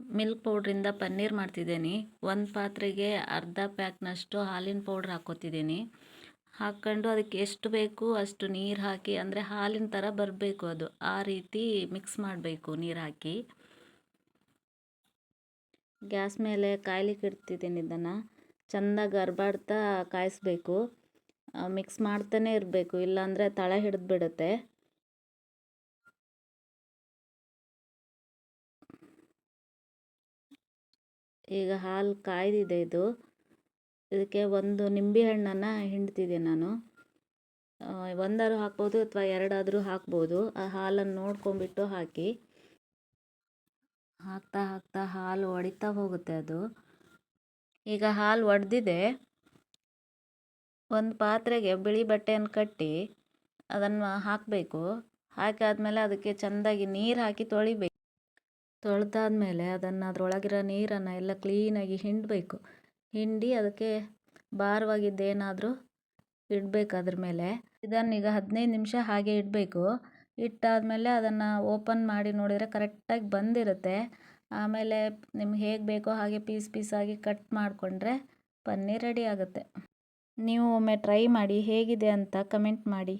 Milk ಪೌಡ್ರಿಂದ paneer ಮಾಡ್ತಿದ್ದೀನಿ. ಒಂದು ಪಾತ್ರೆಗೆ ಅರ್ಧ ಪ್ಯಾಕ್ನಷ್ಟು ಹಾಲಿನ ಪೌಡ್ರ್ ಹಾಕ್ಕೋತಿದ್ದೀನಿ. ಹಾಕ್ಕೊಂಡು ಅದಕ್ಕೆ ಎಷ್ಟು ಬೇಕು ಅಷ್ಟು ನೀರು ಹಾಕಿ, ಅಂದರೆ ಹಾಲಿನ ಥರ ಬರಬೇಕು ಅದು, ಆ ರೀತಿ ಮಿಕ್ಸ್ ಮಾಡಬೇಕು ನೀರು ಹಾಕಿ. ಗ್ಯಾಸ್ ಮೇಲೆ ಕಾಯ್ಲಿಕ್ಕೆ ಇಡ್ತಿದ್ದೀನಿ. ಇದನ್ನು ಚೆಂದಾಗಿ ಗರ್ಬಾಡ್ತಾ ಕಾಯಿಸ್ಬೇಕು. ಮಿಕ್ಸ್ ಮಾಡ್ತಾನೆ ಇರಬೇಕು, ಇಲ್ಲಾಂದರೆ ತಳ ಹಿಡಿದು ಬಿಡುತ್ತೆ. ಈಗ ಹಾಲು ಕಾಯ್ದಿದೆ. ಇದಕ್ಕೆ ಒಂದು ನಿಂಬೆ ಹಣ್ಣನ್ನು ಹಿಂಡ್ತಿದ್ದೀನಿ ನಾನು. ಒಂದಾದ್ರೂ ಹಾಕ್ಬೋದು ಅಥವಾ ಎರಡಾದರೂ ಹಾಕ್ಬೋದು. ಆ ಹಾಲನ್ನು ನೋಡ್ಕೊಂಬಿಟ್ಟು ಹಾಕಿ. ಹಾಕ್ತಾ ಹಾಕ್ತಾ ಹಾಲು ಒಡಿತಾ ಹೋಗುತ್ತೆ ಅದು. ಈಗ ಹಾಲು ಒಡೆದಿದೆ. ಒಂದು ಪಾತ್ರೆಗೆ ಬಿಳಿ ಬಟ್ಟೆಯನ್ನು ಕಟ್ಟಿ ಅದನ್ನು ಹಾಕಬೇಕು. ಹಾಕಾದ್ಮೇಲೆ ಅದಕ್ಕೆ ಚೆಂದಾಗಿ ನೀರು ಹಾಕಿ ತೊಳಿಬೇಕು. ತೊಳೆದಾದ್ಮೇಲೆ ಅದನ್ನು ಅದರೊಳಗಿರೋ ನೀರನ್ನು ಎಲ್ಲ ಕ್ಲೀನಾಗಿ ಹಿಂಡಬೇಕು. ಹಿಂಡಿ ಅದಕ್ಕೆ ಭಾರವಾಗಿದ್ದೇನಾದರೂ ಇಡಬೇಕು ಅದ್ರ ಮೇಲೆ. ಇದನ್ನೀಗ 15 ನಿಮಿಷ ಹಾಗೆ ಇಡಬೇಕು. ಇಟ್ಟಾದಮೇಲೆ ಅದನ್ನು ಓಪನ್ ಮಾಡಿ ನೋಡಿದರೆ ಕರೆಕ್ಟಾಗಿ ಬಂದಿರುತ್ತೆ. ಆಮೇಲೆ ನಿಮ್ಗೆ ಹೇಗೆ ಬೇಕೋ ಹಾಗೆ ಪೀಸ್ ಪೀಸಾಗಿ ಕಟ್ ಮಾಡಿಕೊಂಡ್ರೆ ಪನ್ನೀರ್ ರೆಡಿ ಆಗುತ್ತೆ. ನೀವು ಒಮ್ಮೆ ಟ್ರೈ ಮಾಡಿ, ಹೇಗಿದೆ ಅಂತ ಕಮೆಂಟ್ ಮಾಡಿ.